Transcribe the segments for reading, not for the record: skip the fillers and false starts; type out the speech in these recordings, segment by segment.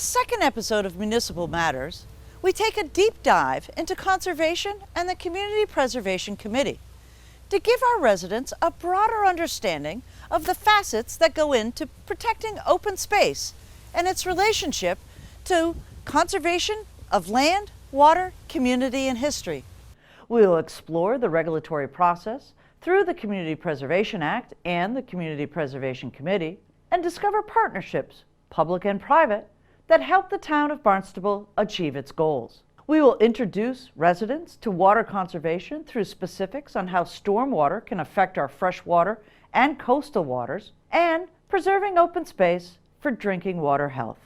second episode of Municipal Matters, we take a deep dive into conservation and the Community Preservation Committee to give our residents a broader understanding of the facets that go into protecting open space and its relationship to conservation of land, water, community, and history. We will explore the regulatory process through the Community Preservation Act and the Community Preservation Committee and discover partnerships, public and private, that help the town of Barnstable achieve its goals. We will introduce residents to water conservation through specifics on how stormwater can affect our freshwater and coastal waters, and preserving open space for drinking water health.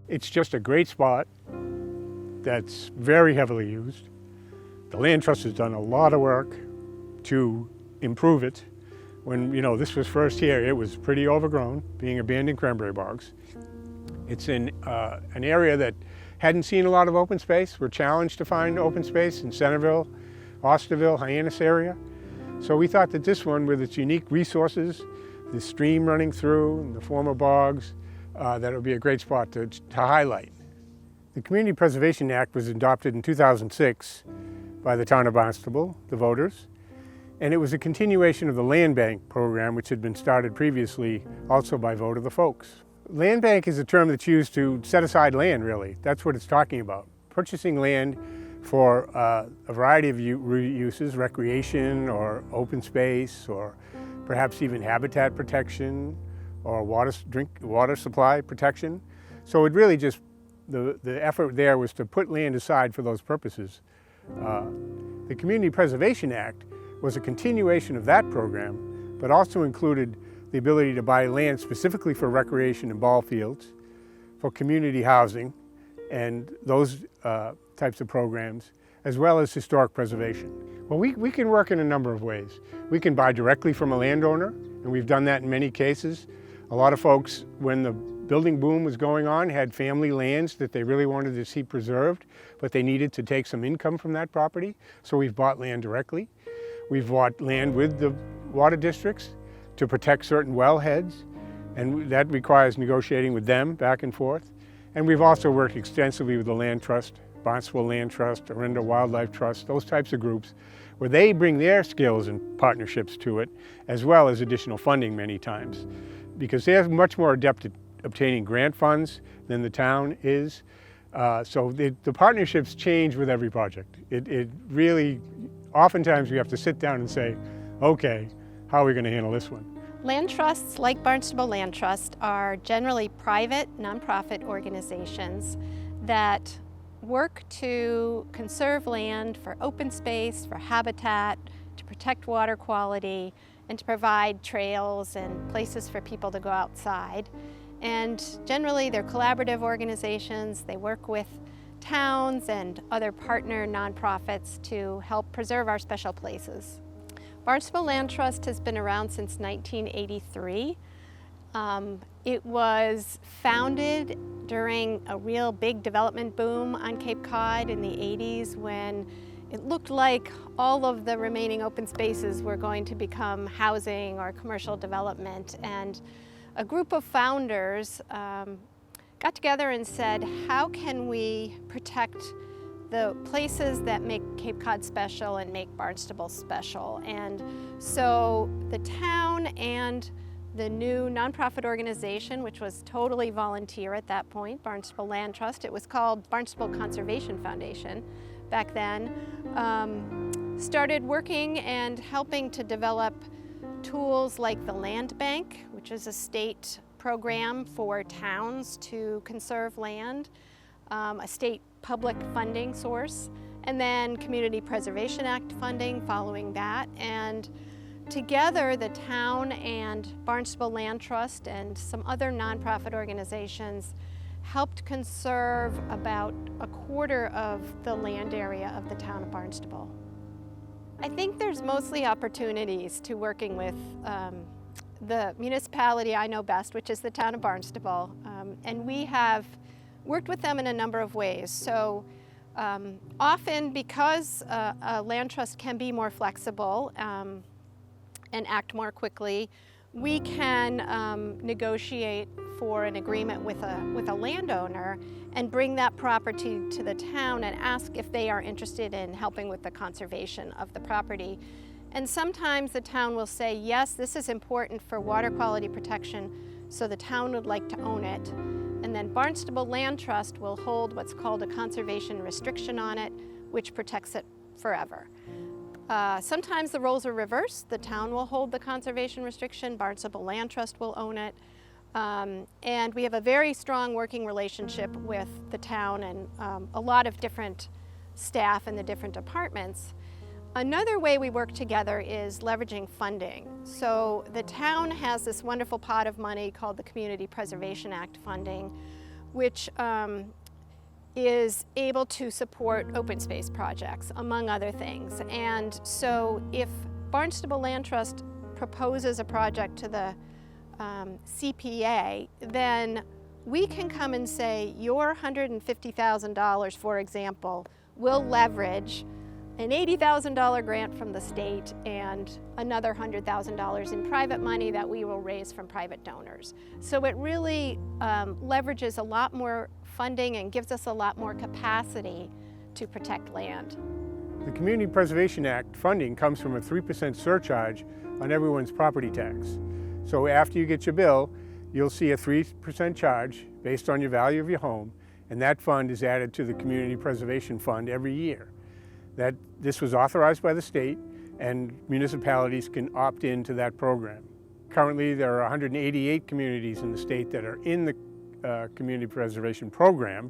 It's just a great spot that's very heavily used. The Land Trust has done a lot of work to improve it. When this was first here, it was pretty overgrown, being abandoned cranberry bogs. It's in an area that hadn't seen a lot of open space. We're challenged to find open space in Centerville, Osterville, Hyannis area. So we thought that this one, with its unique resources, the stream running through, and the former bogs, that it would be a great spot to highlight. The Community Preservation Act was adopted in 2006 by the town of Barnstable, the voters, and it was a continuation of the Land Bank program, which had been started previously also by vote of the folks. Land Bank is a term that's used to set aside land, really. That's what it's talking about. Purchasing land for a variety of uses, recreation or open space, or perhaps even habitat protection or water supply protection. So it really just, the effort there was to put land aside for those purposes. The Community Preservation Act was a continuation of that program, but also included the ability to buy land specifically for recreation and ball fields, for community housing, and those types of programs, as well as historic preservation. Well, we can work in a number of ways. We can buy directly from a landowner, and we've done that in many cases. A lot of folks, when the building boom was going on, had family lands that they really wanted to see preserved, but they needed to take some income from that property, so we've bought land directly. We've bought land with the water districts to protect certain wellheads, and that requires negotiating with them back and forth. And we've also worked extensively with the Land Trust, Barnstable Land Trust, Orinda Wildlife Trust, those types of groups, where they bring their skills and partnerships to it, as well as additional funding many times, because they're much more adept at obtaining grant funds than the town is. So the partnerships change with every project. It really, oftentimes we have to sit down and say, okay, how are we going to handle this one? Land trusts, like Barnstable Land Trust, are generally private, nonprofit organizations that work to conserve land for open space, for habitat, to protect water quality, and to provide trails and places for people to go outside. And generally they're collaborative organizations. They work with towns and other partner nonprofits to help preserve our special places. Barnstable Land Trust has been around since 1983. It was founded during a real big development boom on Cape Cod in the 80s, when it looked like all of the remaining open spaces were going to become housing or commercial development. And a group of founders got together and said, how can we protect the places that make Cape Cod special and make Barnstable special? And so the town and the new nonprofit organization, which was totally volunteer at that point, Barnstable Land Trust, it was called Barnstable Conservation Foundation back then, started working and helping to develop tools like the Land Bank, which is a state program for towns to conserve land, a state public funding source, and then Community Preservation Act funding following that. And together, the town and Barnstable Land Trust and some other nonprofit organizations helped conserve about a quarter of the land area of the town of Barnstable. I think there's mostly opportunities to working with the municipality I know best, which is the town of Barnstable, and we have worked with them in a number of ways. So Often, because a land trust can be more flexible and act more quickly, we can negotiate for an agreement with a landowner and bring that property to the town and ask if they are interested in helping with the conservation of the property. And sometimes the town will say, yes, this is important for water quality protection, so the town would like to own it. And then Barnstable Land Trust will hold what's called a conservation restriction on it, which protects it forever. Sometimes the roles are reversed. The town will hold the conservation restriction, Barnstable Land Trust will own it. And we have a very strong working relationship with the town and a lot of different staff in the different departments. Another way we work together is leveraging funding. So the town has this wonderful pot of money called the Community Preservation Act funding, which is able to support open space projects, among other things. And so if Barnstable Land Trust proposes a project to the CPA, then we can come and say, your $150,000, for example, will leverage an $80,000 grant from the state and another $100,000 in private money that we will raise from private donors. So it really leverages a lot more funding and gives us a lot more capacity to protect land. The Community Preservation Act funding comes from a 3% surcharge on everyone's property tax. So after you get your bill, you'll see a 3% charge based on your value of your home, and that fund is added to the Community Preservation Fund every year. This was authorized by the state, and municipalities can opt into that program. Currently, there are 188 communities in the state that are in the Community Preservation Program,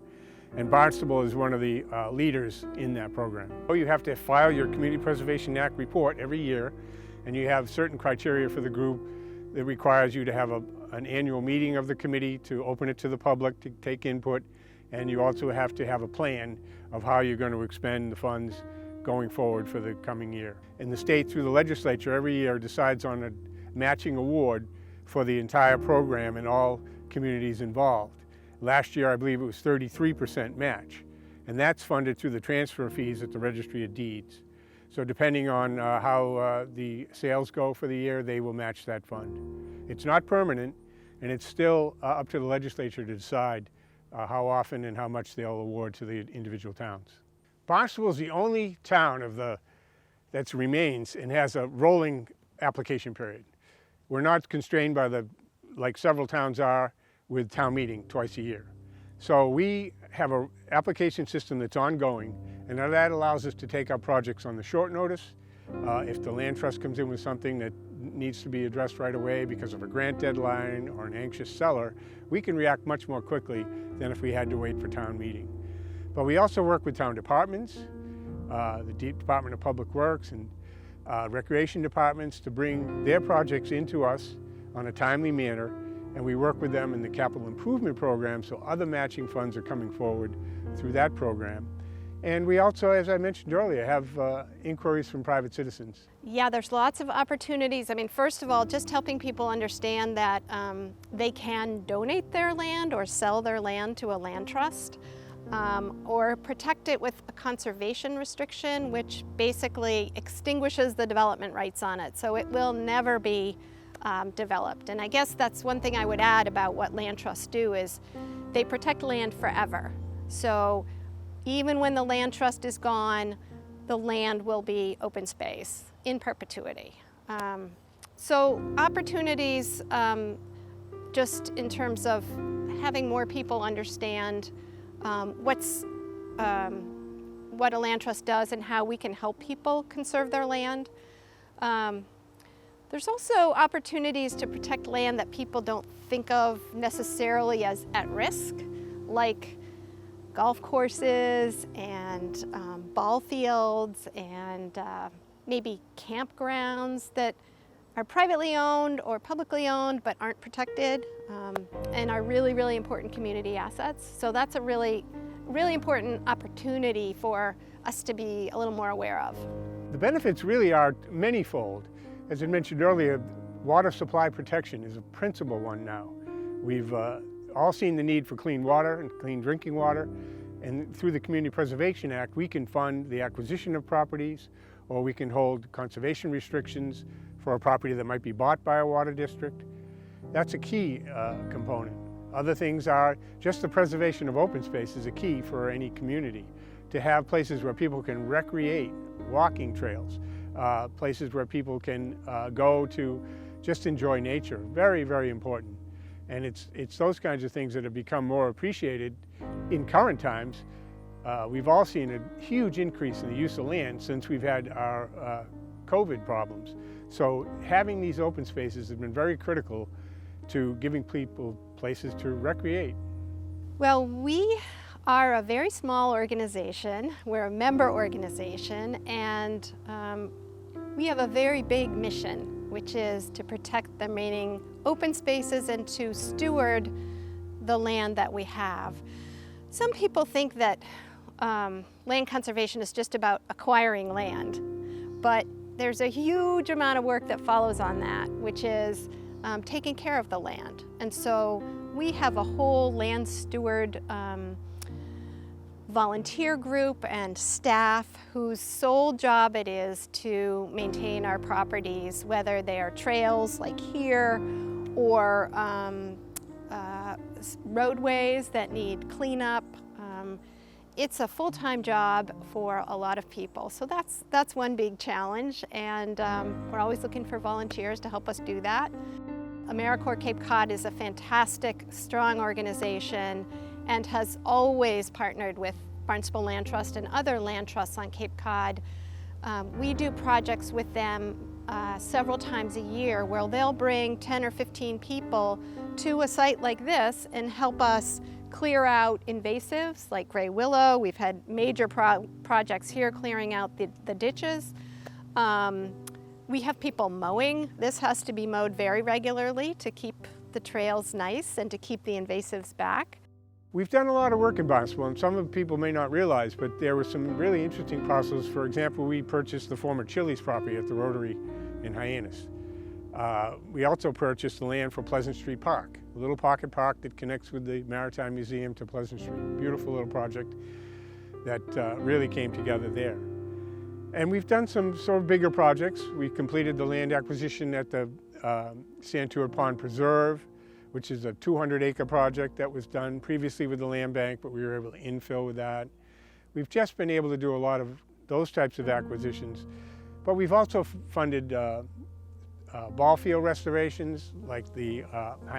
and Barnstable is one of the leaders in that program. You have to file your Community Preservation Act report every year, and you have certain criteria for the group that requires you to have an annual meeting of the committee to open it to the public to take input, and you also have to have a plan of how you're going to expend the funds going forward for the coming year. And the state, through the legislature, every year decides on a matching award for the entire program and all communities involved. Last year, I believe it was 33% match, and that's funded through the transfer fees at the Registry of Deeds. So depending on how the sales go for the year, they will match that fund. It's not permanent, and it's still up to the legislature to decide how often and how much they'll award to the individual towns. Barnstable is the only town that remains and has a rolling application period. We're not constrained by like several towns are, with town meeting twice a year. So we have an application system that's ongoing, and that allows us to take our projects on the short notice. If the land trust comes in with something that needs to be addressed right away because of a grant deadline or an anxious seller, we can react much more quickly than if we had to wait for town meeting. But we also work with town departments, the Department of Public Works and recreation departments, to bring their projects into us on a timely manner, and we work with them in the capital improvement program, so other matching funds are coming forward through that program. And we also, as I mentioned earlier, have inquiries from private citizens. Yeah, there's lots of opportunities. I mean, first of all, just helping people understand that they can donate their land or sell their land to a land trust, or protect it with a conservation restriction, which basically extinguishes the development rights on it, so it will never be developed. And I guess that's one thing I would add about what land trusts do is they protect land forever. So even when the land trust is gone, the land will be open space in perpetuity. So opportunities just in terms of having more people understand what a land trust does and how we can help people conserve their land. There's also opportunities to protect land that people don't think of necessarily as at risk, like golf courses and ball fields and maybe campgrounds that are privately owned or publicly owned but aren't protected and are really, really important community assets. So that's a really, really important opportunity for us to be a little more aware of. The benefits really are manyfold. As I mentioned earlier, water supply protection is a principal one now. We've all seen the need for clean water and clean drinking water, And through the Community Preservation Act, we can fund the acquisition of properties, or we can hold conservation restrictions for a property that might be bought by a water district. That's a key component. Other things are just the preservation of open space is a key for any community. To have places where people can recreate, walking trails, places where people can go to just enjoy nature, very, very important. And it's those kinds of things that have become more appreciated in current times. We've all seen a huge increase in the use of land since we've had our COVID problems. So having these open spaces has been very critical to giving people places to recreate. Well, we are a very small organization. We're a member organization, and we have a very big mission, which is to protect the remaining open spaces and to steward the land that we have. Some people think that land conservation is just about acquiring land, but there's a huge amount of work that follows on that, which is taking care of the land. And so we have a whole land steward volunteer group and staff whose sole job it is to maintain our properties, whether they are trails like here or roadways that need cleanup. It's a full-time job for a lot of people. So that's one big challenge, and we're always looking for volunteers to help us do that. AmeriCorps Cape Cod is a fantastic, strong organization and has always partnered with Barnstable Land Trust and other land trusts on Cape Cod. We do projects with them several times a year where they'll bring 10 or 15 people to a site like this and help us clear out invasives like gray willow. We've had major projects here clearing out the ditches. We have people mowing. This has to be mowed very regularly to keep the trails nice and to keep the invasives back. We've done a lot of work in Barnstable, and some of the people may not realize, but there were some really interesting parcels. For example, we purchased the former Chili's property at the Rotary in Hyannis. We also purchased the land for Pleasant Street Park, a little pocket park that connects with the Maritime Museum to Pleasant Street. Beautiful little project that really came together there. And we've done some sort of bigger projects. We completed the land acquisition at the Santur Pond Preserve, which is a 200-acre project that was done previously with the land bank, but we were able to infill with that. We've just been able to do a lot of those types of acquisitions, but we've also funded ball field restorations like the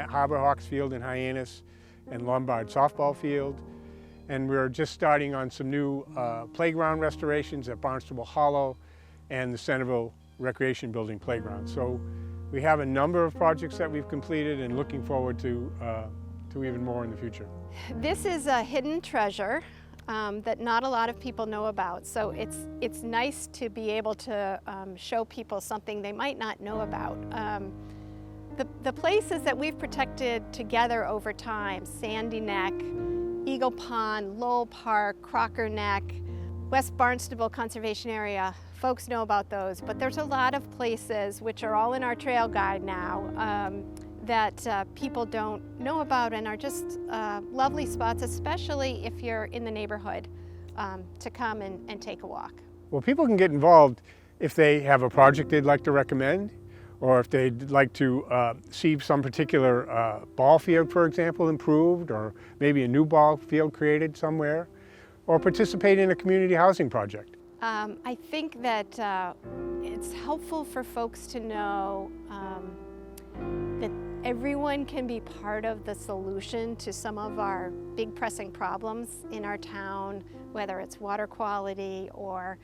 Harbor Hawks Field in Hyannis and Lombard softball field. And we're just starting on some new playground restorations at Barnstable Hollow and the Centerville Recreation Building playground. So we have a number of projects that we've completed and looking forward to even more in the future. This is a hidden treasure that not a lot of people know about. So it's nice to be able to show people something they might not know about. The places that we've protected together over time, Sandy Neck, Eagle Pond, Lowell Park, Crocker Neck, West Barnstable Conservation Area, folks know about those, but there's a lot of places which are all in our trail guide now that people don't know about and are just lovely spots, especially if you're in the neighborhood, to come and take a walk. Well, people can get involved if they have a project they'd like to recommend, or if they'd like to see some particular ball field, for example, improved, or maybe a new ball field created somewhere, or participate in a community housing project. I think that it's helpful for folks to know that everyone can be part of the solution to some of our big pressing problems in our town, whether it's water quality or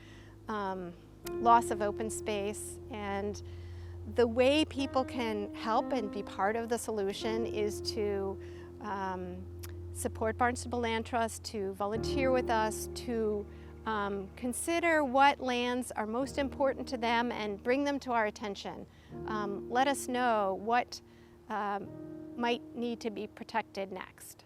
loss of open space. And the way people can help and be part of the solution is to support Barnstable Land Trust, to volunteer with us, to consider what lands are most important to them and bring them to our attention. Let us know what might need to be protected next.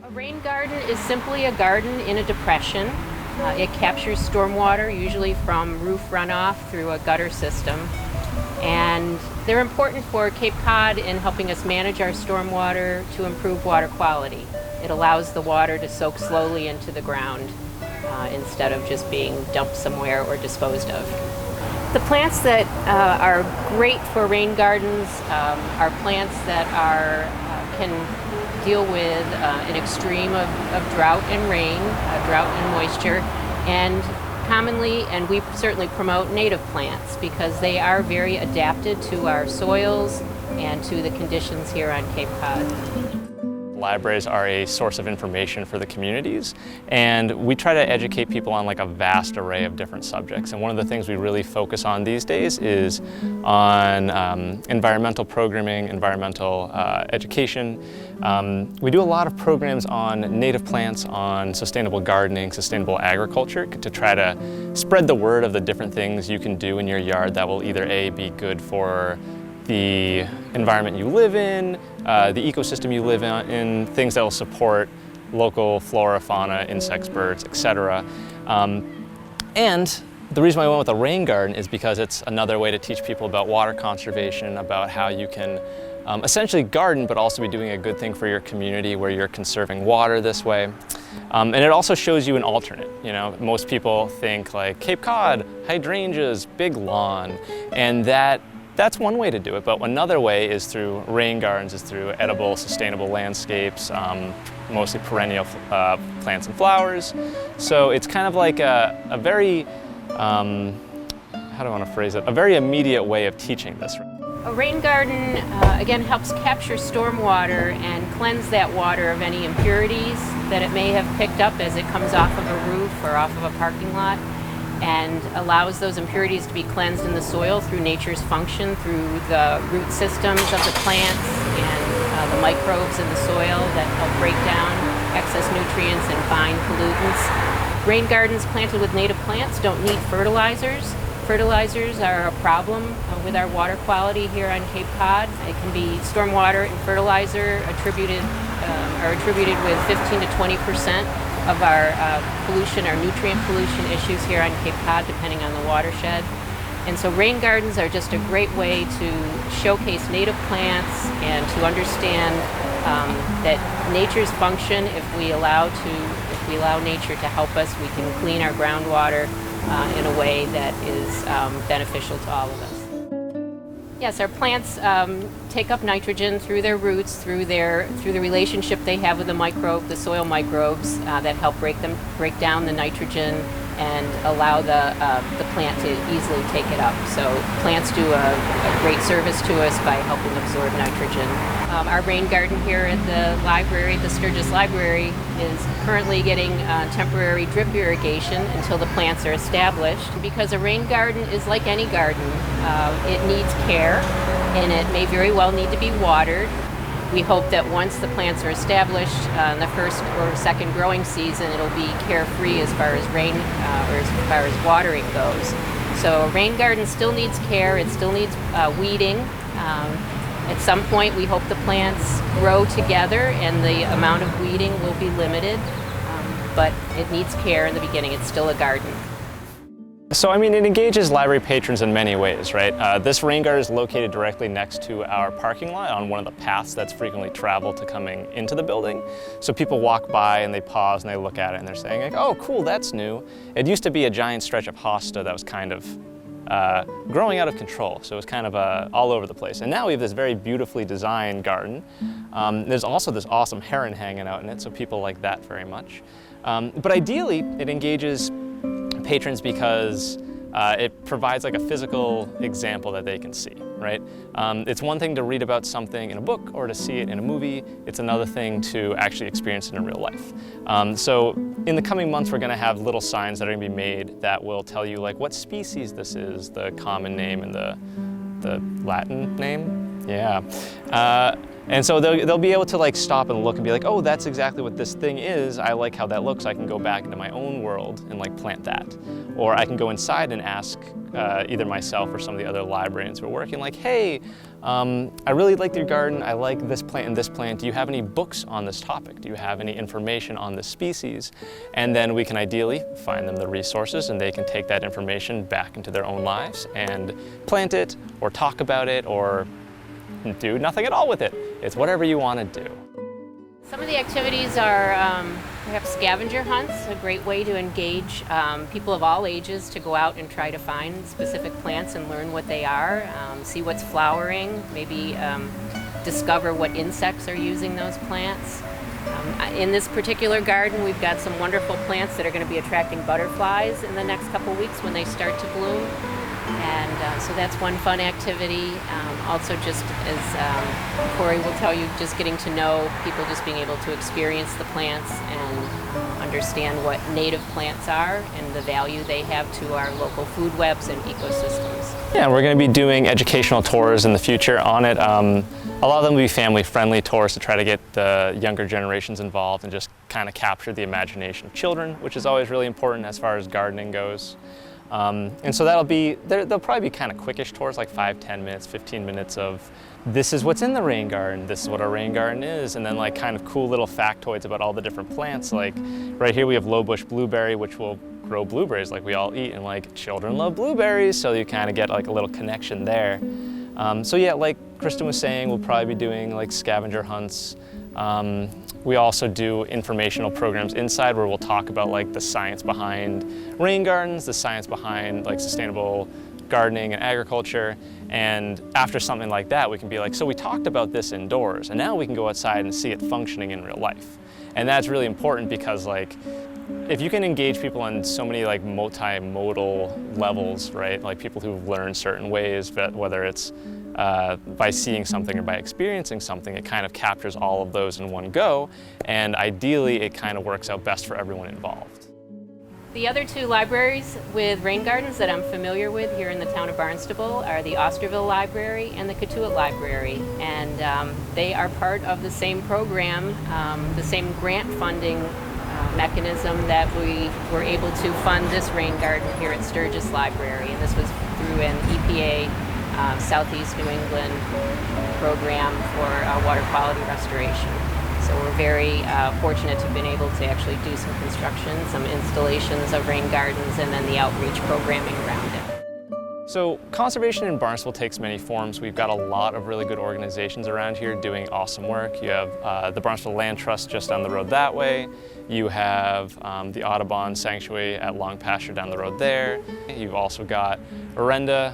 A rain garden is simply a garden in a depression. It captures stormwater, usually from roof runoff through a gutter system. And they're important for Cape Cod in helping us manage our stormwater to improve water quality. It allows the water to soak slowly into the ground instead of just being dumped somewhere or disposed of. The plants that are great for rain gardens are plants that can deal with an extreme of drought and rain, drought and moisture, and commonly, and we certainly promote native plants because they are very adapted to our soils and to the conditions here on Cape Cod. Libraries are a source of information for the communities, and we try to educate people on like a vast array of different subjects. And one of the things we really focus on these days is on environmental programming, environmental education. We do a lot of programs on native plants, on sustainable gardening, sustainable agriculture, to try to spread the word of the different things you can do in your yard that will either A, be good for the environment you live in, the ecosystem you live in, things that will support local flora, fauna, insects, birds, etc. And the reason why I went with a rain garden is because it's another way to teach people about water conservation, about how you can essentially garden but also be doing a good thing for your community where you're conserving water this way. And it also shows you an alternate. You know, most people think like Cape Cod, hydrangeas, big lawn, and that's one way to do it, but another way is through rain gardens, is through edible, sustainable landscapes, mostly perennial plants and flowers. So it's kind of like a very, how do I want to phrase it, a very immediate way of teaching this. A rain garden, again, helps capture stormwater and cleanse that water of any impurities that it may have picked up as it comes off of a roof or off of a parking lot, and allows those impurities to be cleansed in the soil through nature's function, through the root systems of the plants and the microbes in the soil that help break down excess nutrients and fine pollutants. Rain gardens planted with native plants don't need fertilizers. Fertilizers are a problem with our water quality here on Cape Cod. It can be stormwater and fertilizer are attributed with 15 to 20% of our pollution, our nutrient pollution issues here on Cape Cod, depending on the watershed. And so rain gardens are just a great way to showcase native plants and to understand that nature's function, if we allow nature to help us, we can clean our groundwater in a way that is beneficial to all of us. Yes, our plants take up nitrogen through their roots, through the relationship they have with the soil microbes that help break down the nitrogen and allow the plant to easily take it up. So plants do a great service to us by helping absorb nitrogen. Our rain garden here at the library, the Sturgis Library, is currently getting temporary drip irrigation until the plants are established. Because a rain garden is like any garden. It needs care, and it may very well need to be watered. We hope that once the plants are established in the first or second growing season, it'll be carefree as far as rain or as far as watering goes. So a rain garden still needs care, it still needs weeding. At some point we hope the plants grow together and the amount of weeding will be limited, but it needs care in the beginning. It's still a garden. So, I mean, it engages library patrons in many ways, right? This rain garden is located directly next to our parking lot on one of the paths that's frequently traveled to coming into the building. So people walk by and they pause and they look at it and they're saying, like, oh, cool, that's new. It used to be a giant stretch of hosta that was kind of growing out of control. So it was kind of all over the place. And now we have this very beautifully designed garden. There's also this awesome heron hanging out in it, so people like that very much. But ideally, it engages patrons because it provides like a physical example that they can see, right? It's one thing to read about something in a book or to see it in a movie. It's another thing to actually experience it in real life. So in the coming months, we're gonna have little signs that are gonna be made that will tell you like what species this is, the common name and the Latin name, yeah. And so they'll be able to like stop and look and be like, oh, that's exactly what this thing is. I like how that looks. I can go back into my own world and like plant that. Or I can go inside and ask either myself or some of the other librarians who are working like, hey, I really like your garden. I like this plant and this plant. Do you have any books on this topic? Do you have any information on this species? And then we can ideally find them the resources and they can take that information back into their own lives and plant it or talk about it or do nothing at all with it. It's whatever you want to do. Some of the activities are perhaps scavenger hunts, a great way to engage people of all ages to go out and try to find specific plants and learn what they are, see what's flowering, maybe discover what insects are using those plants. In this particular garden, we've got some wonderful plants that are going to be attracting butterflies in the next couple weeks when they start to bloom. And so that's one fun activity. Also, just as Corey will tell you, just getting to know people, just being able to experience the plants and understand what native plants are and the value they have to our local food webs and ecosystems. Yeah, we're going to be doing educational tours in the future on it. A lot of them will be family-friendly tours to try to get the younger generations involved and just kind of capture the imagination of children, which is always really important as far as gardening goes. And so they'll probably be kind of quickish tours, like 5, 10 minutes, 15 minutes of this is what's in the rain garden, this is what a rain garden is, and then like kind of cool little factoids about all the different plants. Like right here we have low bush blueberry, which will grow blueberries like we all eat, and like children love blueberries, so you kind of get like a little connection there. So yeah, like Kristen was saying, we'll probably be doing like scavenger hunts. We also do informational programs inside where we'll talk about like the science behind rain gardens, the science behind like sustainable gardening and agriculture. And after something like that, we can be like, so we talked about this indoors and now we can go outside and see it functioning in real life. And that's really important because like, if you can engage people on so many like multimodal levels, right? Like people who've learned certain ways, but whether it's by seeing something or by experiencing something, it kind of captures all of those in one go, and ideally it kind of works out best for everyone involved. The other two libraries with rain gardens that I'm familiar with here in the town of Barnstable are the Osterville Library and the Cotuit Library, and they are part of the same program, the same grant funding mechanism that we were able to fund this rain garden here at Sturgis Library, and this was through an EPA Southeast New England program for water quality restoration. So we're very fortunate to have been able to actually do some construction, some installations of rain gardens, and then the outreach programming around it. So conservation in Barnstable takes many forms. We've got a lot of really good organizations around here doing awesome work. You have the Barnstable Land Trust just down the road that way. You have the Audubon Sanctuary at Long Pasture down the road there. You've also got Orenda.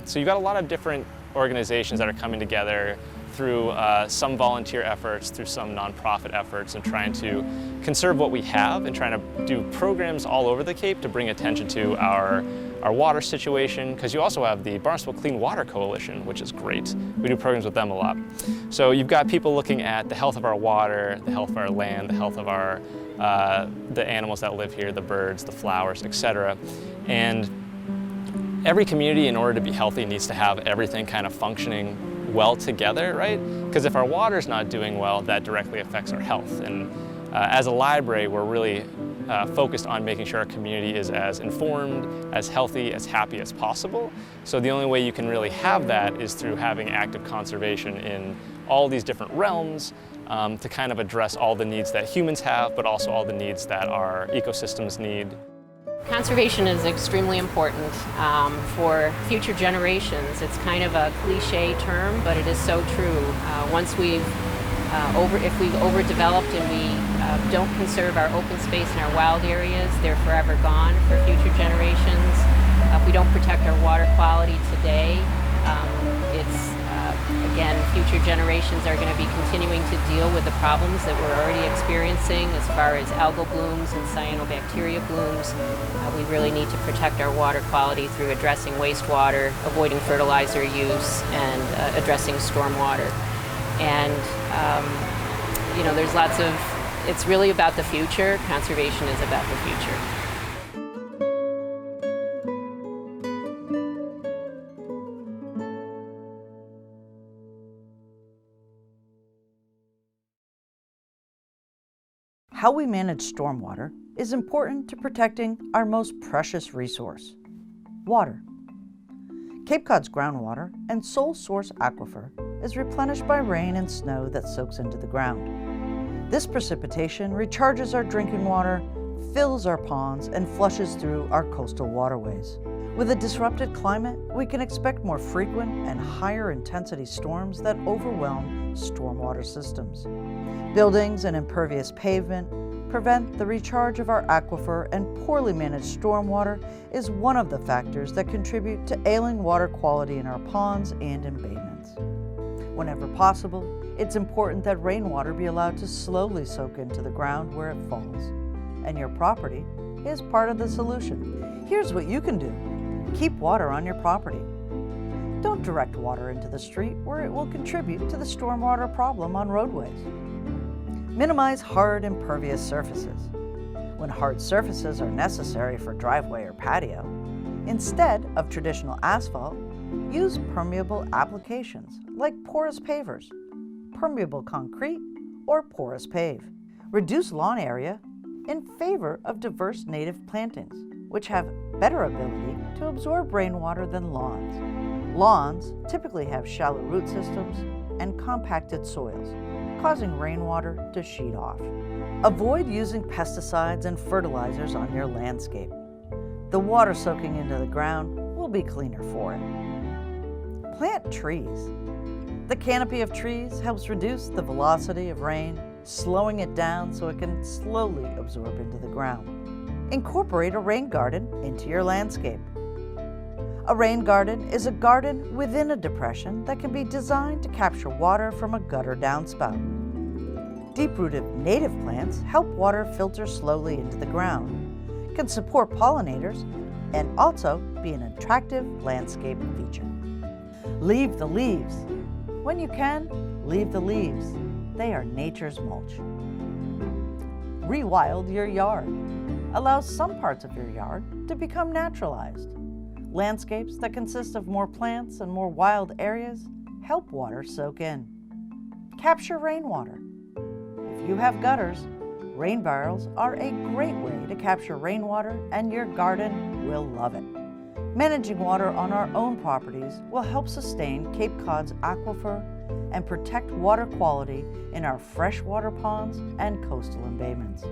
So you've got a lot of different organizations that are coming together through some volunteer efforts, through some nonprofit efforts, and trying to conserve what we have and trying to do programs all over the Cape to bring attention to our water situation, because you also have the Barnstable Clean Water Coalition, which is great. We do programs with them a lot. So you've got people looking at the health of our water, the health of our land, the health of our the animals that live here, the birds, the flowers, etc. And every community, in order to be healthy, needs to have everything kind of functioning well together, right? Because if our water's not doing well, that directly affects our health. And as a library, we're really focused on making sure our community is as informed, as healthy, as happy as possible. So the only way you can really have that is through having active conservation in all these different realms to kind of address all the needs that humans have, but also all the needs that our ecosystems need. Conservation is extremely important for future generations. It's kind of a cliche term, but it is so true. Once if we've overdeveloped and we don't conserve our open space and our wild areas, they're forever gone for future generations. If we don't protect our water quality today, again, future generations are going to be continuing to deal with the problems that we're already experiencing as far as algal blooms and cyanobacteria blooms. We really need to protect our water quality through addressing wastewater, avoiding fertilizer use, and addressing stormwater. And there's lots of, it's really about the future. Conservation is about the future. How we manage stormwater is important to protecting our most precious resource, water. Cape Cod's groundwater and sole source aquifer is replenished by rain and snow that soaks into the ground. This precipitation recharges our drinking water, fills our ponds, and flushes through our coastal waterways. With a disrupted climate, we can expect more frequent and higher intensity storms that overwhelm stormwater systems. Buildings and impervious pavement prevent the recharge of our aquifer, and poorly managed stormwater is one of the factors that contribute to ailing water quality in our ponds and embayments. Whenever possible, it's important that rainwater be allowed to slowly soak into the ground where it falls, and your property is part of the solution. Here's what you can do. Keep water on your property. Don't direct water into the street where it will contribute to the stormwater problem on roadways. Minimize hard impervious surfaces. When hard surfaces are necessary for driveway or patio, instead of traditional asphalt, use permeable applications like porous pavers, permeable concrete, or porous pave. Reduce lawn area in favor of diverse native plantings, which have better ability to absorb rainwater than lawns. Lawns typically have shallow root systems and compacted soils, causing rainwater to sheet off. Avoid using pesticides and fertilizers on your landscape. The water soaking into the ground will be cleaner for it. Plant trees. The canopy of trees helps reduce the velocity of rain, slowing it down so it can slowly absorb into the ground. Incorporate a rain garden into your landscape. A rain garden is a garden within a depression that can be designed to capture water from a gutter downspout. Deep-rooted native plants help water filter slowly into the ground, can support pollinators, and also be an attractive landscape feature. Leave the leaves. When you can, leave the leaves. They are nature's mulch. Rewild your yard. Allow some parts of your yard to become naturalized. Landscapes that consist of more plants and more wild areas help water soak in. Capture rainwater. If you have gutters, rain barrels are a great way to capture rainwater, and your garden will love it. Managing water on our own properties will help sustain Cape Cod's aquifer and protect water quality in our freshwater ponds and coastal embayments.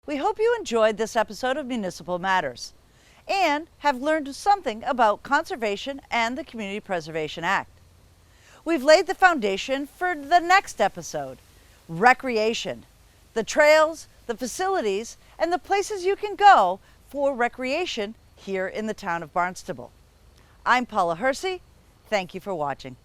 We hope you enjoyed this episode of Municipal Matters and have learned something about conservation and the Community Preservation Act. We've laid the foundation for the next episode, recreation, the trails, the facilities, and the places you can go for recreation here in the town of Barnstable. I'm Paula Hersey. Thank you for watching.